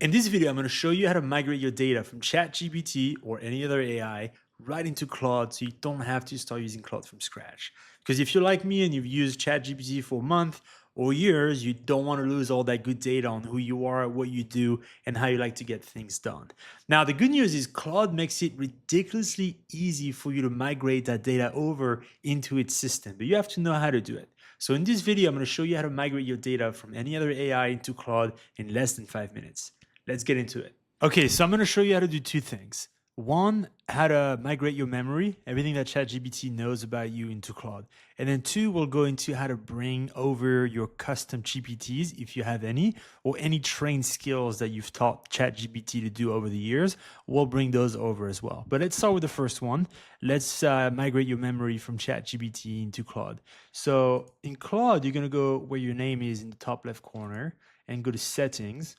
In this video, I'm going to show you how to migrate your data from ChatGPT or any other AI right into Claude so you don't have to start using Claude from scratch. Because if you're like me and you've used ChatGPT for a month or years, you don't want to lose all that good data on who you are, what you do, and how you like to get things done. Now, the good news is Claude makes it ridiculously easy for you to migrate that data over into its system, but you have to know how to do it. So in this video, I'm going to show you how to migrate your data from any other AI into Claude in less than 5 minutes. Let's get into it. Okay, so I'm going to show you how to do two things. One, how to migrate your memory, everything that ChatGPT knows about you into Claude. And then two, we'll go into how to bring over your custom GPTs, if you have any, or any trained skills that you've taught ChatGPT to do over the years. We'll bring those over as well. But let's start with the first one. Let's migrate your memory from ChatGPT into Claude. So in Claude, you're going to go where your name is in the top left corner and go to settings.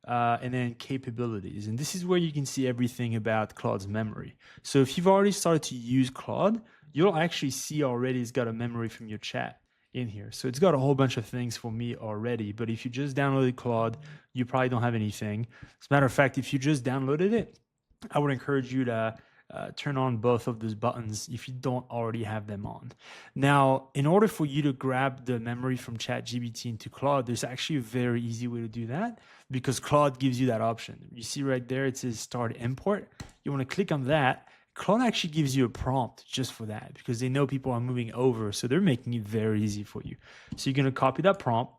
And then capabilities. And this is where you can see everything about Claude's memory. So if you've already started to use Claude, you'll actually see already it's got a memory from your chat in here. So it's got a whole bunch of things for me already. But if you just downloaded Claude, you probably don't have anything. As a matter of fact, if you just downloaded it, I would encourage you to turn on both of those buttons if you don't already have them on. Now, in order for you to grab the memory from ChatGPT into Claude, there's actually a very easy way to do that because Claude gives you that option. You see right there, it says start import. You want to click on that. Claude actually gives you a prompt just for that because they know people are moving over. So they're making it very easy for you. So you're going to copy that prompt.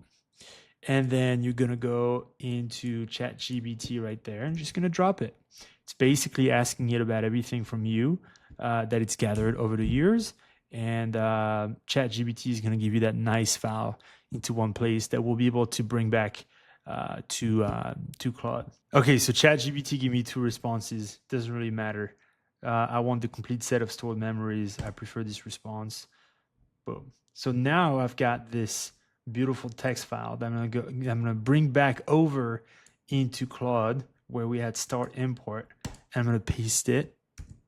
And then you're going to go into ChatGPT right there and just going to drop it. It's basically asking it about everything from you that it's gathered over the years. And ChatGPT is going to give you that nice file into one place that we'll be able to bring back to Claude. Okay, so ChatGPT gave me two responses. Doesn't really matter. I want the complete set of stored memories. I prefer this response. Boom. So now I've got this beautiful text file that I'm gonna bring back over into Claude where we had start import, and I'm gonna paste it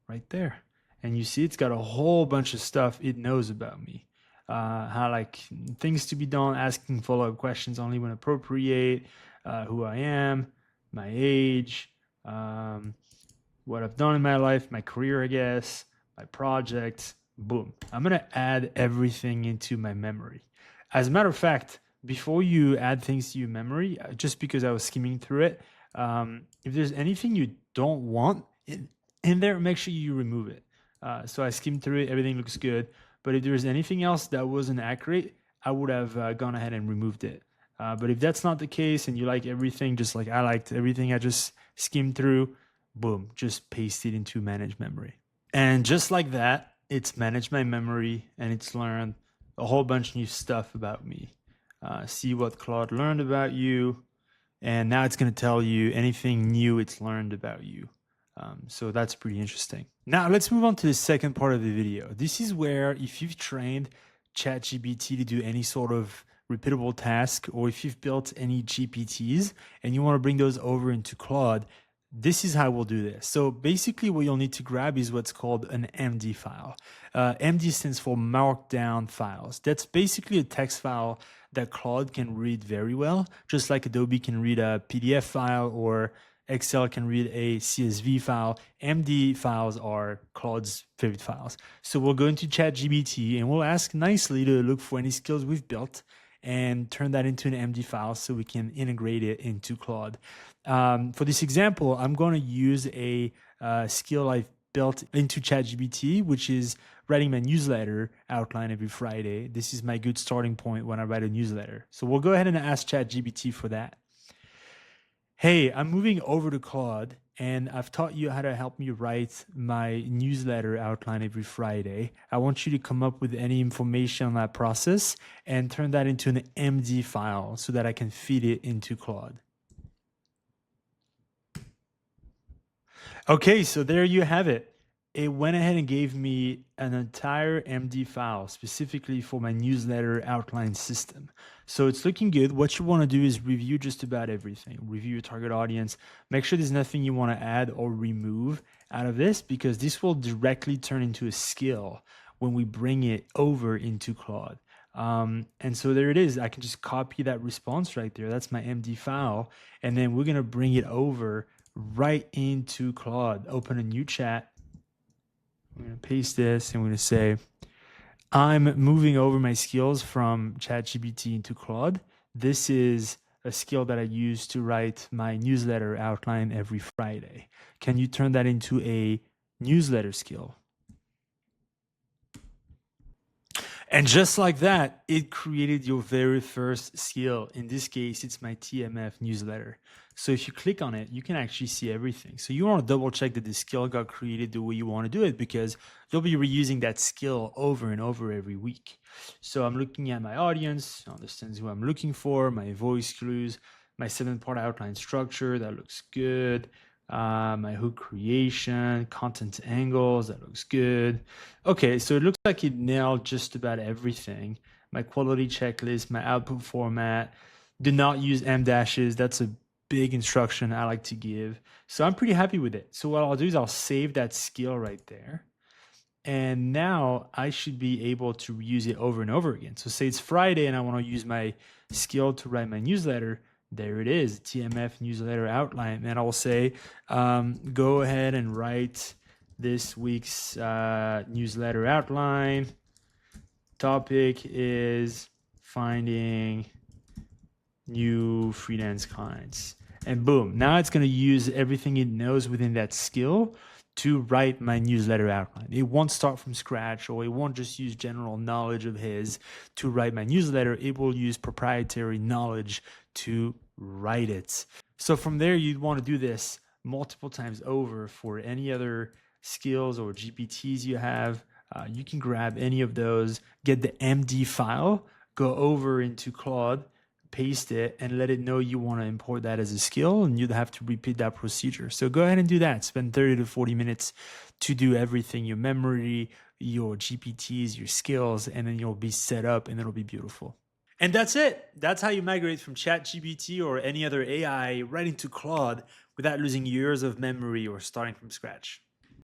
right there. And you see it's got a whole bunch of stuff it knows about me. How like things to be done, asking follow-up questions only when appropriate, who I am, my age, what I've done in my life, my career, I guess, my projects. Boom. I'm going to add everything into my memory. As a matter of fact, before you add things to your memory, just because I was skimming through it, if there's anything you don't want in there, make sure you remove it. So I skimmed through it. Everything looks good. But if there's anything else that wasn't accurate, I would have gone ahead and removed it. But if that's not the case and you like everything, just like I liked everything I just skimmed through, boom, just paste it into manage memory. And just like that, it's managed my memory and it's learned a whole bunch of new stuff about me. See what Claude learned about you. And now it's going to tell you anything new it's learned about you. So that's pretty interesting. Now let's move on to the second part of the video. This is where if you've trained ChatGPT to do any sort of repeatable task, or if you've built any GPTs and you want to bring those over into Claude, this is how we'll do this. So basically what you'll need to grab is what's called an MD file. MD stands for Markdown files. That's basically a text file that Claude can read very well, just like Adobe can read a PDF file or Excel can read a CSV file. MD files are Claude's favorite files. So we'll go into ChatGPT and we'll ask nicely to look for any skills we've built and turn that into an MD file so we can integrate it into Claude. For this example, I'm going to use a skill I've built into ChatGPT, which is writing my newsletter outline every Friday. This is my good starting point when I write a newsletter. So we'll go ahead and ask ChatGPT for that. Hey, I'm moving over to Claude and I've taught you how to help me write my newsletter outline every Friday. I want you to come up with any information on that process and turn that into an MD file so that I can feed it into Claude. Okay, so there you have it. It went ahead and gave me an entire MD file specifically for my newsletter outline system. So it's looking good. What you want to do is review just about everything. Review your target audience. Make sure there's nothing you want to add or remove out of this because this will directly turn into a skill when we bring it over into Claude. And so there it is. I can just copy that response right there. That's my MD file. And then we're going to bring it over right into Claude. Open a new chat. I'm going to paste this and we're going to say, I'm moving over my skills from ChatGPT into Claude. This is a skill that I use to write my newsletter outline every Friday. Can you turn that into a newsletter skill? And just like that, it created your very first skill. In this case, it's my TMF newsletter. So if you click on it, you can actually see everything. So you want to double check that the skill got created the way you want to do it, because you'll be reusing that skill over and over every week. So I'm looking at my audience, understands who I'm looking for, my voice clues, my 7-part outline structure, that looks good. My hook creation, content angles, that looks good. Okay, so it looks like it nailed just about everything. My quality checklist, my output format. Do not use M dashes. That's a big instruction I like to give. So I'm pretty happy with it. So what I'll do is I'll save that skill right there. And now I should be able to reuse it over and over again. So say it's Friday and I want to use my skill to write my newsletter. There it is, TMF newsletter outline. And I'll say, go ahead and write this week's newsletter outline. Topic is finding new freelance clients. And boom, now it's going to use everything it knows within that skill to write my newsletter outline. It won't start from scratch, or it won't just use general knowledge of his to write my newsletter. It will use proprietary knowledge to write it. So from there, you'd want to do this multiple times over for any other skills or GPTs you have. You can grab any of those, get the MD file, go over into Claude, paste it, and let it know you want to import that as a skill, and you'd have to repeat that procedure. So go ahead and do that. Spend 30 to 40 minutes to do everything, your memory, your GPTs, your skills, and then you'll be set up and it'll be beautiful. And that's it. That's how you migrate from ChatGPT or any other AI right into Claude without losing years of memory or starting from scratch.